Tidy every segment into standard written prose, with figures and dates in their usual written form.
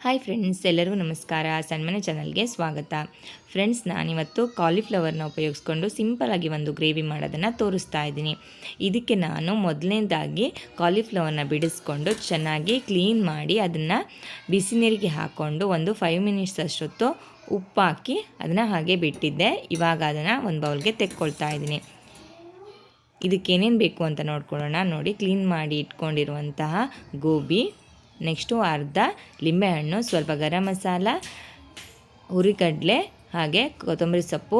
Hi friends, ಎಲ್ಲರಿಗೂ ನಮಸ್ಕಾರ. ಸಣ್ಮನೆ ಚಾನಲ್ಗೆ ಸ್ವಾಗತ. ಫ್ರೆಂಡ್ಸ್, ನಾನಿವತ್ತು ಕಾಲಿಫ್ಲವರ್ನ ಉಪಯೋಗಿಸ್ಕೊಂಡು ಸಿಂಪಲಾಗಿ ಒಂದು ಗ್ರೇವಿ ಮಾಡೋದನ್ನು ತೋರಿಸ್ತಾ ಇದ್ದೀನಿ. ಇದಕ್ಕೆ ನಾನು ಮೊದಲನೇದಾಗಿ ಕಾಲಿಫ್ಲವರ್ನ ಬಿಡಿಸ್ಕೊಂಡು ಚೆನ್ನಾಗಿ ಕ್ಲೀನ್ ಮಾಡಿ ಅದನ್ನು ಬಿಸಿ ನೀರಿಗೆ ಹಾಕ್ಕೊಂಡು ಒಂದು 5 ಮಿನಿಟ್ಸ್ ಅಷ್ಟೊತ್ತು ಉಪ್ಪು ಹಾಕಿ ಅದನ್ನು ಹಾಗೆ ಬಿಟ್ಟಿದ್ದೆ. ಇವಾಗ ಅದನ್ನು ಒಂದು ಬೌಲ್ಗೆ ತೆಕ್ಕೊಳ್ತಾ ಇದ್ದೀನಿ. ಇದಕ್ಕೇನೇನು ಬೇಕು ಅಂತ ನೋಡ್ಕೊಳ್ಳೋಣ. ನೋಡಿ, ಕ್ಲೀನ್ ಮಾಡಿ ಇಟ್ಕೊಂಡಿರುವಂತಹ ಗೋಬಿ, ನೆಕ್ಸ್ಟು ಅರ್ಧ ಲಿಂಬೆಹಣ್ಣು, ಸ್ವಲ್ಪ ಗರಂ ಮಸಾಲ, ಹುರಿಗಡಲೆ, ಹಾಗೆ ಕೊತ್ತಂಬರಿ ಸೊಪ್ಪು,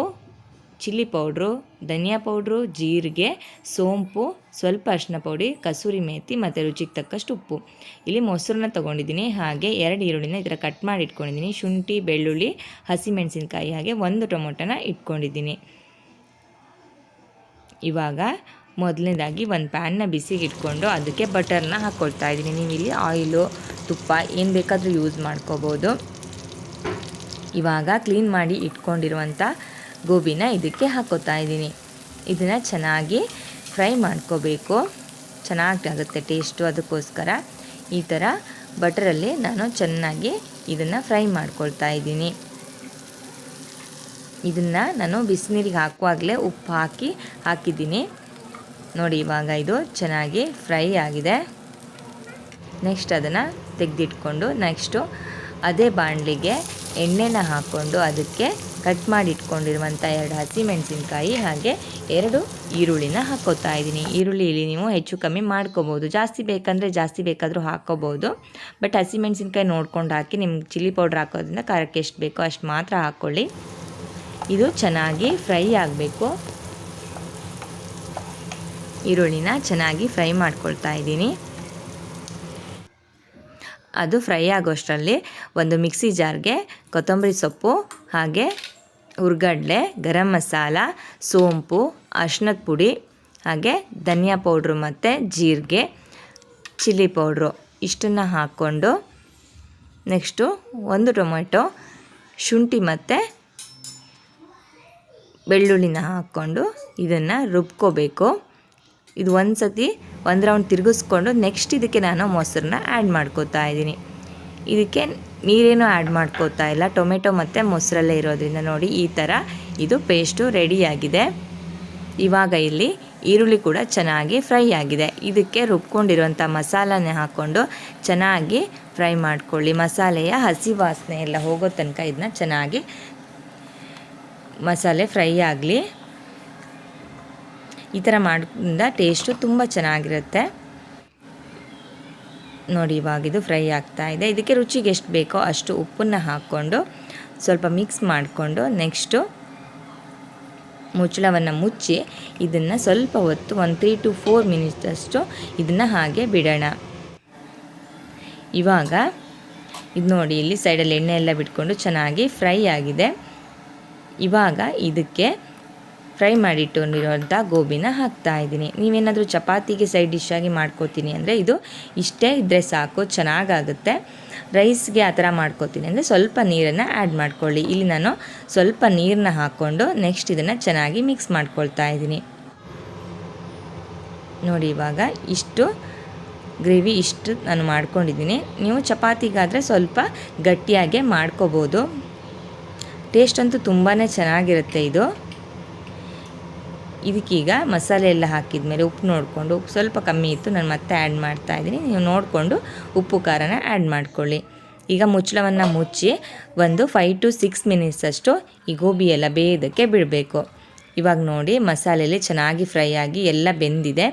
ಚಿಲ್ಲಿ ಪೌಡ್ರು, ಧನಿಯಾ ಪೌಡ್ರು, ಜೀರಿಗೆ, ಸೋಂಪು, ಸ್ವಲ್ಪ ಅರಿಶಿನ ಪುಡಿ, ಕಸೂರಿ ಮೇಥಿ ಮತ್ತು ರುಚಿಗೆ ತಕ್ಕಷ್ಟು ಉಪ್ಪು. ಇಲ್ಲಿ ಮೊಸರನ್ನ ತೊಗೊಂಡಿದ್ದೀನಿ. ಹಾಗೆ 2 ಈರುಳ್ಳಿನ ಈ ಥರ ಕಟ್ ಮಾಡಿ ಇಟ್ಕೊಂಡಿದ್ದೀನಿ. ಶುಂಠಿ, ಬೆಳ್ಳುಳ್ಳಿ, ಹಸಿಮೆಣಸಿನ್ಕಾಯಿ, ಹಾಗೆ 1 ಟೊಮೊಟೊನ ಇಟ್ಕೊಂಡಿದ್ದೀನಿ. ಇವಾಗ ಮೊದಲನೇದಾಗಿ ಒಂದು ಪ್ಯಾನ್ನ ಬಿಸಿಗೆ ಇಟ್ಕೊಂಡು ಅದಕ್ಕೆ ಬಟರ್ನ ಹಾಕ್ಕೊಳ್ತಾ ಇದ್ದೀನಿ. ನೀವು ಇಲ್ಲಿ ಆಯಿಲು, ತುಪ್ಪ ಏನು ಬೇಕಾದರೂ ಯೂಸ್ ಮಾಡ್ಕೋಬೋದು. ಇವಾಗ ಕ್ಲೀನ್ ಮಾಡಿ ಇಟ್ಕೊಂಡಿರುವಂಥ ಗೋಬಿನ ಇದಕ್ಕೆ ಹಾಕ್ಕೋತಾ ಇದ್ದೀನಿ. ಇದನ್ನು ಚೆನ್ನಾಗಿ ಫ್ರೈ ಮಾಡ್ಕೋಬೇಕು, ಚೆನ್ನಾಗಾಗುತ್ತೆ ಟೇಸ್ಟು. ಅದಕ್ಕೋಸ್ಕರ ಈ ಥರ ಬಟರಲ್ಲಿ ನಾನು ಚೆನ್ನಾಗಿ ಇದನ್ನು ಫ್ರೈ ಮಾಡ್ಕೊಳ್ತಾ ಇದ್ದೀನಿ. ಇದನ್ನು ನಾನು ಬಿಸಿನೀರಿಗೆ ಹಾಕುವಾಗಲೇ ಉಪ್ಪು ಹಾಕಿದ್ದೀನಿ. ನೋಡಿ, ಇವಾಗ ಇದು ಚೆನ್ನಾಗಿ ಫ್ರೈ ಆಗಿದೆ. ನೆಕ್ಸ್ಟ್ ಅದನ್ನು ತೆಗೆದಿಟ್ಕೊಂಡು ನೆಕ್ಸ್ಟು ಅದೇ ಬಾಣಲಿಗೆ ಎಣ್ಣೆನ ಹಾಕ್ಕೊಂಡು ಅದಕ್ಕೆ ಕಟ್ ಮಾಡಿ ಇಟ್ಕೊಂಡಿರುವಂಥ 2 ಹಸಿಮೆಣಸಿನ್ಕಾಯಿ ಹಾಗೆ 2 ಈರುಳ್ಳಿನ ಹಾಕ್ಕೋತಾ ಇದ್ದೀನಿ. ಈರುಳ್ಳಿ ಇಲ್ಲಿ ನೀವು ಹೆಚ್ಚು ಕಮ್ಮಿ ಮಾಡ್ಕೋಬೋದು, ಜಾಸ್ತಿ ಬೇಕಂದರೆ ಜಾಸ್ತಿ ಬೇಕಾದರೂ ಹಾಕ್ಕೋಬೋದು. ಬಟ್ ಹಸಿಮೆಣಸಿನ್ಕಾಯಿ ನೋಡ್ಕೊಂಡು ಹಾಕಿ. ನಿಮ್ಗೆ ಚಿಲ್ಲಿ ಪೌಡ್ರ್ ಹಾಕೋದ್ರಿಂದ ಖಾರಕ್ಕೆ ಎಷ್ಟು ಬೇಕೋ ಅಷ್ಟು ಮಾತ್ರ ಹಾಕ್ಕೊಳ್ಳಿ. ಇದು ಚೆನ್ನಾಗಿ ಫ್ರೈ ಆಗಬೇಕು. ಈರುಳ್ಳಿನ ಚೆನ್ನಾಗಿ ಫ್ರೈ ಮಾಡ್ಕೊಳ್ತಾ ಇದ್ದೀನಿ. ಅದು ಫ್ರೈ ಆಗೋಷ್ಟರಲ್ಲಿ ಒಂದು ಮಿಕ್ಸಿ ಜಾರ್ಗೆ ಕೊತ್ತಂಬರಿ ಸೊಪ್ಪು, ಹಾಗೆ ಹುರಿಗಡಲೆ, ಗರಂ ಮಸಾಲ, ಸೋಂಪು, ಅರಿಶಿನದ ಪುಡಿ, ಹಾಗೆ ಧನಿಯಾ ಪೌಡ್ರು ಮತ್ತು ಜೀರಿಗೆ, ಚಿಲ್ಲಿ ಪೌಡ್ರು ಇಷ್ಟನ್ನು ಹಾಕ್ಕೊಂಡು ನೆಕ್ಸ್ಟು 1 ಟೊಮೆಟೊ, ಶುಂಠಿ ಮತ್ತು ಬೆಳ್ಳುಳ್ಳಿನ ಹಾಕ್ಕೊಂಡು ಇದನ್ನು ರುಬ್ಕೋಬೇಕು. ಇದು ಒಂದು ರೌಂಡ್ ತಿರುಗಿಸ್ಕೊಂಡು ನೆಕ್ಸ್ಟ್ ಇದಕ್ಕೆ ನಾನು ಮೊಸರನ್ನ ಆ್ಯಡ್ ಮಾಡ್ಕೋತಾ ಇದ್ದೀನಿ. ಇದಕ್ಕೆ ನೀರೇನು ಆ್ಯಡ್ ಮಾಡ್ಕೋತಾ ಇಲ್ಲ, ಟೊಮೆಟೊ ಮತ್ತು ಮೊಸರಲ್ಲೇ ಇರೋದ್ರಿಂದ. ನೋಡಿ, ಈ ಥರ ಇದು ಪೇಸ್ಟು ರೆಡಿಯಾಗಿದೆ. ಇವಾಗ ಇಲ್ಲಿ ಈರುಳ್ಳಿ ಕೂಡ ಚೆನ್ನಾಗಿ ಫ್ರೈ ಆಗಿದೆ. ಇದಕ್ಕೆ ರುಬ್ಕೊಂಡಿರುವಂಥ ಮಸಾಲನೇ ಹಾಕ್ಕೊಂಡು ಚೆನ್ನಾಗಿ ಫ್ರೈ ಮಾಡ್ಕೊಳ್ಳಿ. ಮಸಾಲೆಯ ಹಸಿ ವಾಸನೆ ಎಲ್ಲ ಹೋಗೋ ತನಕ ಇದನ್ನ ಚೆನ್ನಾಗಿ ಮಸಾಲೆ ಫ್ರೈ ಆಗಲಿ. ಈ ಥರ ಮಾಡೋದ್ರಿಂದ ಟೇಸ್ಟು ತುಂಬ ಚೆನ್ನಾಗಿರುತ್ತೆ. ನೋಡಿ, ಇವಾಗ ಇದು ಫ್ರೈ ಆಗ್ತಾ ಇದೆ. ಇದಕ್ಕೆ ರುಚಿಗೆ ಎಷ್ಟು ಬೇಕೋ ಅಷ್ಟು ಉಪ್ಪನ್ನು ಹಾಕ್ಕೊಂಡು ಸ್ವಲ್ಪ ಮಿಕ್ಸ್ ಮಾಡಿಕೊಂಡು ನೆಕ್ಸ್ಟು ಮುಚ್ಚಳವನ್ನು ಮುಚ್ಚಿ ಇದನ್ನು ಸ್ವಲ್ಪ ಹೊತ್ತು 3 to 4 ಮಿನಿಟ್ಸ್ ಅಷ್ಟು ಇದನ್ನು ಹಾಗೆ ಬಿಡೋಣ. ಇವಾಗ ಇದು ನೋಡಿ, ಇಲ್ಲಿ ಸೈಡಲ್ಲಿ ಎಣ್ಣೆ ಎಲ್ಲ ಬಿಟ್ಕೊಂಡು ಚೆನ್ನಾಗಿ ಫ್ರೈ ಆಗಿದೆ. ಇವಾಗ ಇದಕ್ಕೆ ಫ್ರೈ ಮಾಡಿಟ್ಟುಕೊಂಡಿರೋಂಥ ಗೋಬಿನ ಹಾಕ್ತಾ ಇದ್ದೀನಿ. ನೀವೇನಾದರೂ ಚಪಾತಿಗೆ ಸೈಡ್ ಡಿಶ್ ಆಗಿ ಮಾಡ್ಕೋತೀನಿ ಅಂದರೆ ಇದು ಇಷ್ಟೇ ಇದ್ದರೆ ಸಾಕು, ಚೆನ್ನಾಗಾಗುತ್ತೆ. ರೈಸ್ಗೆ ಆ ಥರ ಮಾಡ್ಕೋತೀನಿ ಅಂದರೆ ಸ್ವಲ್ಪ ನೀರನ್ನು ಆ್ಯಡ್ ಮಾಡ್ಕೊಳ್ಳಿ. ಇಲ್ಲಿ ನಾನು ಸ್ವಲ್ಪ ನೀರನ್ನ ಹಾಕ್ಕೊಂಡು ನೆಕ್ಸ್ಟ್ ಇದನ್ನು ಚೆನ್ನಾಗಿ ಮಿಕ್ಸ್ ಮಾಡ್ಕೊಳ್ತಾ ಇದ್ದೀನಿ. ನೋಡಿ, ಇವಾಗ ಇಷ್ಟು ಗ್ರೇವಿ ಇಷ್ಟು ನಾನು ಮಾಡ್ಕೊಂಡಿದ್ದೀನಿ. ನೀವು ಚಪಾತಿಗಾದರೆ ಸ್ವಲ್ಪ ಗಟ್ಟಿಯಾಗೆ ಮಾಡ್ಕೋಬೋದು. ಟೇಸ್ಟ್ ಅಂತೂ ತುಂಬಾ ಚೆನ್ನಾಗಿರುತ್ತೆ ಇದು. ಇದಕ್ಕೀಗ ಮಸಾಲೆ ಎಲ್ಲ ಹಾಕಿದ ಮೇಲೆ ಉಪ್ಪು ನೋಡಿಕೊಂಡು, ಉಪ್ಪು ಸ್ವಲ್ಪ ಕಮ್ಮಿ ಇತ್ತು, ನಾನು ಮತ್ತೆ ಆ್ಯಡ್ ಮಾಡ್ತಾಯಿದ್ದೀನಿ. ನೀವು ನೋಡಿಕೊಂಡು ಉಪ್ಪು ಖಾರನ ಆ್ಯಡ್ ಮಾಡ್ಕೊಳ್ಳಿ. ಈಗ ಮುಚ್ಚಳವನ್ನು ಮುಚ್ಚಿ ಒಂದು 5 to 6 ಮಿನಿಟ್ಸ್ ಅಷ್ಟು ಈ ಗೋಬಿ ಎಲ್ಲ ಬೇಯೋದಕ್ಕೆ ಬಿಡಬೇಕು. ಇವಾಗ ನೋಡಿ, ಮಸಾಲೆಯಲ್ಲಿ ಚೆನ್ನಾಗಿ ಫ್ರೈ ಆಗಿ ಎಲ್ಲ ಬೆಂದಿದೆ.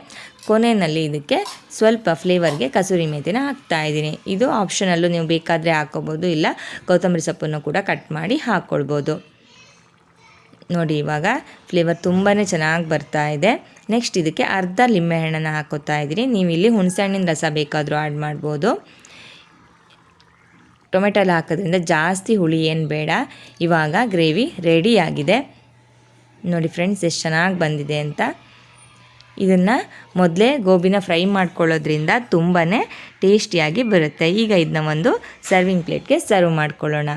ಕೊನೆಯಲ್ಲಿ ಇದಕ್ಕೆ ಸ್ವಲ್ಪ ಫ್ಲೇವರ್ಗೆ ಕಸೂರಿ ಮೇಥಿನ ಹಾಕ್ತಾಯಿದ್ದೀನಿ. ಇದು ಆಪ್ಷನಲ್ಲು, ನೀವು ಬೇಕಾದರೆ ಹಾಕ್ಕೋಬೋದು, ಇಲ್ಲ ಕೊತ್ತಂಬರಿ ಸೊಪ್ಪನ್ನು ಕೂಡ ಕಟ್ ಮಾಡಿ ಹಾಕ್ಕೊಳ್ಬೋದು. ನೋಡಿ, ಇವಾಗ ಫ್ಲೇವರ್ ತುಂಬಾ ಚೆನ್ನಾಗಿ ಬರ್ತಾ ಇದೆ. ನೆಕ್ಸ್ಟ್ ಇದಕ್ಕೆ ಅರ್ಧ ಲಿಂಬೆಹಣ್ಣನ್ನು ಹಾಕ್ಕೋತಾ ಇದ್ದೀನಿ. ನೀವು ಇಲ್ಲಿ ಹುಣಸೆಹಣ್ಣಿನ ರಸ ಬೇಕಾದರೂ ಆ್ಯಡ್ ಮಾಡ್ಬೋದು. ಟೊಮೆಟೊ ಎಲ್ಲ ಹಾಕೋದ್ರಿಂದ ಜಾಸ್ತಿ ಹುಳಿ ಏನು ಬೇಡ. ಇವಾಗ ಗ್ರೇವಿ ರೆಡಿಯಾಗಿದೆ. ನೋಡಿ ಫ್ರೆಂಡ್ಸ್, ಎಷ್ಟು ಚೆನ್ನಾಗಿ ಬಂದಿದೆ ಅಂತ. ಇದನ್ನು ಮೊದಲೇ ಗೋಬಿನ ಫ್ರೈ ಮಾಡ್ಕೊಳ್ಳೋದ್ರಿಂದ ತುಂಬಾ ಟೇಸ್ಟಿಯಾಗಿ ಬರುತ್ತೆ. ಈಗ ಇದನ್ನ ಒಂದು ಸರ್ವಿಂಗ್ ಪ್ಲೇಟ್ಗೆ ಸರ್ವ್ ಮಾಡ್ಕೊಳ್ಳೋಣ.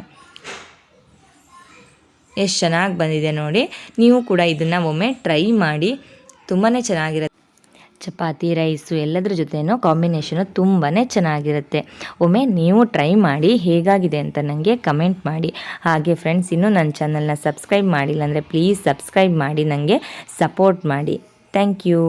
ಎಷ್ಟು ಚೆನ್ನಾಗಿ ಬಂದಿದೆ ನೋಡಿ. ನೀವು ಕೂಡ ಇದನ್ನು ಒಮ್ಮೆ ಟ್ರೈ ಮಾಡಿ, ತುಂಬಾ ಚೆನ್ನಾಗಿರುತ್ತೆ. ಚಪಾತಿ ರೈಸು ಎಲ್ಲದರ ಜೊತೆನೂ ಕಾಂಬಿನೇಷನು ತುಂಬಾ ಚೆನ್ನಾಗಿರುತ್ತೆ. ಒಮ್ಮೆ ನೀವು ಟ್ರೈ ಮಾಡಿ ಹೇಗಾಗಿದೆ ಅಂತ ನನಗೆ ಕಮೆಂಟ್ ಮಾಡಿ. ಹಾಗೆ ಫ್ರೆಂಡ್ಸ್, ಇನ್ನೂ ನನ್ನ ಚಾನಲ್ನ ಸಬ್ಸ್ಕ್ರೈಬ್ ಮಾಡಿಲ್ಲ ಅಂದರೆ ಪ್ಲೀಸ್ ಸಬ್ಸ್ಕ್ರೈಬ್ ಮಾಡಿ ನನಗೆ ಸಪೋರ್ಟ್ ಮಾಡಿ. Thank you.